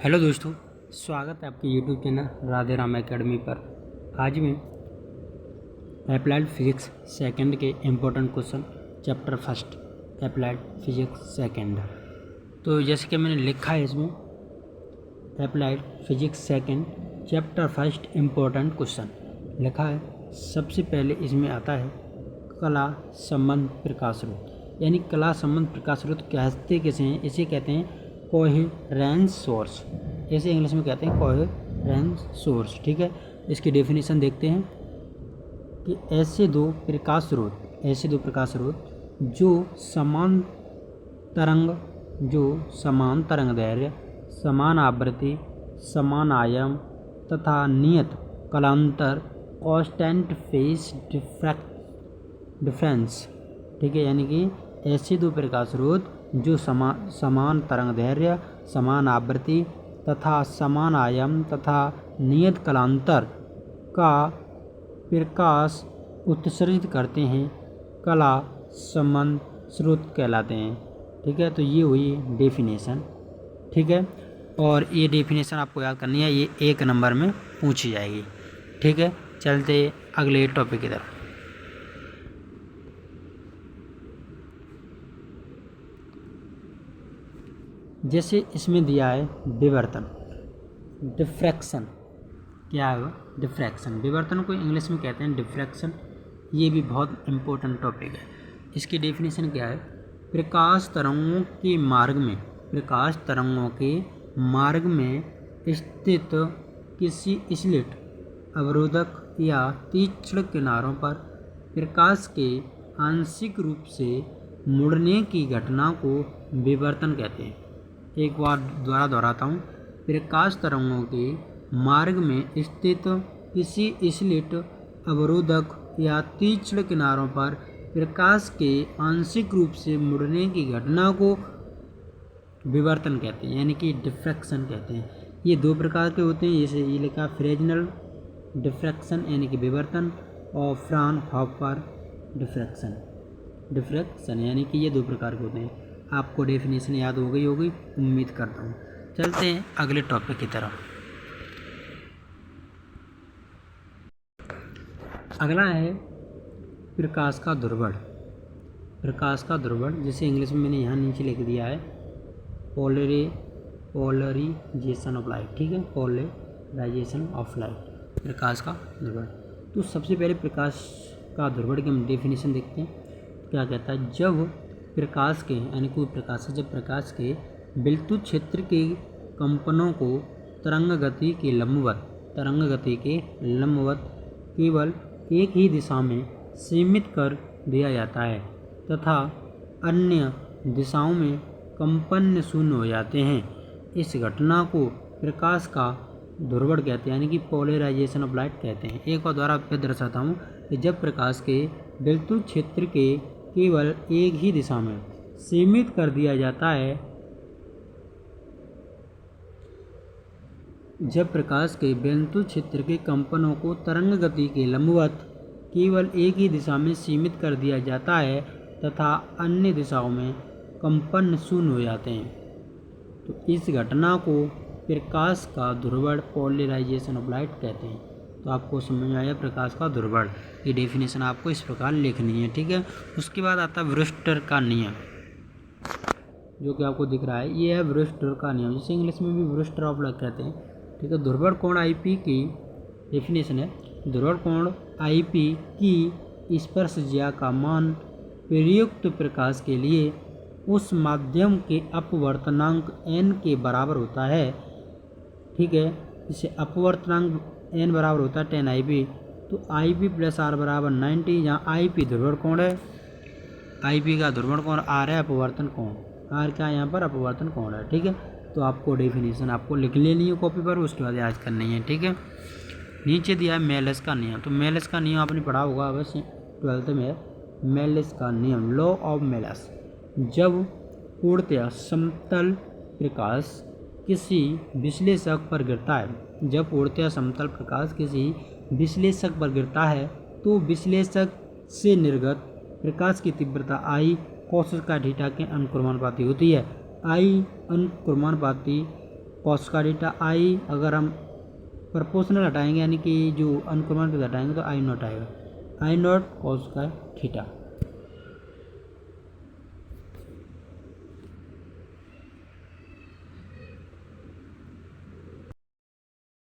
Hello दोस्तों, स्वागत है आपके YouTube channel Radhe Ram academy पर। आज मैं अप्लाइड फिजिक्स सेकंड के important question chapter first applied physics second. तो जैसे कि मैंने लिखा है इसमें applied physics second chapter first important question लिखा है। सबसे पहले इसमें आता है कला संबंध प्रकाश स्रोत, यानी कला संबंध प्रकाश स्रोत कहते किसे हैं? इसे कहते हैं कोहेरेंस सोर्स, ऐसे इंग्लिश में कहते हैं कोहेरेंस सोर्स। ठीक है, इसकी डेफिनेशन देखते हैं कि ऐसे दो प्रकाश स्रोत जो समान तरंग दैर्घ्य, समान आवृत्ति, समान आयाम तथा नियत कालांतर कांस्टेंट फेज डिफरेंस। ठीक है, यानी कि ऐसे दो प्रकाश स्रोत जो समान तरंग दैर्घ्य, समान आवृत्ति तथा समान आयाम तथा नियत कालांतर का प्रकाश उत्सर्जित करते हैं, कला संबंध स्रोत कहलाते हैं। ठीक है, तो ये हुई डेफिनेशन। ठीक है, और ये डेफिनेशन आपको याद करनी है, ये 1 नंबर में पूछी जाएगी। ठीक है, चलते अगले टॉपिक की तरफ। जैसे इसमें दिया है विवर्तन, डिफ्रैक्शन। क्या है वो? डिफ्रैक्शन। विवर्तन को इंग्लिश में कहते हैं डिफ्रैक्शन। ये भी बहुत इम्पोर्टेंट टॉपिक है। इसकी डेफिनेशन क्या है? प्रकाश तरंगों के मार्ग में स्थित किसी स्लिट, अवरोधक या तीक्ष्ण किनारों पर प्रकाश के आंशिक रूप से मुड़ने की घटना को विवर्तन कहते हैं। एक बार दोहराता हूँ। प्रकाश तरंगों के मार्ग में स्थित किसी स्लिट, अवरोधक या तीक्ष्ण किनारों पर प्रकाश के आंशिक रूप से मुड़ने की घटना को विवर्तन कहते हैं, यानी कि डिफ्रैक्शन कहते हैं। ये 2 प्रकार के होते हैं। जैसे ये लिखा फ्रेजनल डिफ्रैक्शन यानी कि विवर्तन, और फ्राउनहोफर डिफ्रैक्शन यानी कि ये 2 प्रकार के होते हैं। आपको डेफिनेशन याद हो गई होगी, उम्मीद करता हूँ। चलते हैं अगले टॉपिक की तरफ। अगला है प्रकाश का ध्रुवण, जिसे इंग्लिश में मैंने यहाँ नीचे लिख दिया है पोलराइजेशन ऑफ लाइट। ठीक है, पोलराइजेशन ऑफ लाइट, प्रकाश का ध्रुवण। तो सबसे पहले प्रकाश का ध्रुवण की हम डेफिनेशन देखते हैं। क्या कहता है? जब प्रकाश के, यानी कोई प्रकाश है, जब प्रकाश के विद्युत क्षेत्र के कंपनों को तरंग गति के लंबवत केवल एक ही दिशा में सीमित कर दिया जाता है तथा अन्य दिशाओं में कंपन शून्य हो जाते हैं, इस घटना को प्रकाश का ध्रुवण कहते हैं, यानी कि पोलराइजेशन ऑफ लाइट कहते हैं। एक और द्वारा फिर दर्शाता हूँ कि जब प्रकाश के विद्युत क्षेत्र के केवल एक ही दिशा में सीमित कर दिया जाता है, जब प्रकाश के विद्युत क्षेत्र के कंपनों को तरंग गति के लंबवत केवल एक ही दिशा में सीमित कर दिया जाता है तथा अन्य दिशाओं में कंपन शून्य हो जाते हैं, तो इस घटना को प्रकाश का ध्रुवण पोलराइजेशन ऑफ लाइट कहते हैं। तो आपको समझ में आया प्रकाश का ध्रुवण। ये डेफिनेशन आपको इस प्रकार लिखनी है। ठीक है, उसके बाद आता है ब्रूस्टर का नियम, जो कि आपको दिख रहा है। ये है ब्रूस्टर का नियम, जिसे इंग्लिश में भी ब्रूस्टर ऑफ लाइट कहते हैं। ठीक है, ध्रुवण कोण आईपी की डेफिनेशन है। ध्रुवण कोण आईपी की स्पर्शज्या का मान प्रयुक्त प्रकाश के लिए उस माध्यम के अपवर्तनांक n के बराबर होता है। ठीक है, इसे अपवर्तनांक n बराबर होता है 10 IP, तो IP + R बराबर 90, जहाँ IP ध्रुवण कोण है, IP का ध्रुवण कोण R है, अपवर्तन कोण R का यहाँ पर अपवर्तन कोण है। ठीक है, तो आपको डेफिनेशन आपको लिख लेनी है कॉपी पर, उसके बाद याद करनी है। ठीक है, नीचे दिया है मेलस का नियम। तो मेलस का नियम आपने पढ़ा होगा अवश्य 12th में। मेलस का नियम, लॉ ऑफ मेलस। जब पूर्णतया समतल प्रकाश किसी विश्लेषक पर गिरता है, तो विश्लेषक से निर्गत प्रकाश की तीव्रता I cos का थीटा के अनुक्रमानुपाती होती है। I अनुक्रमानुपाती कॉस का थीटा आई, अगर हम प्रोपोर्शनल हटाएंगे यानी कि जो अनुक्रमण पे हटाएंगे तो आई नॉट आएगा, आई नॉट कॉस का थीटा।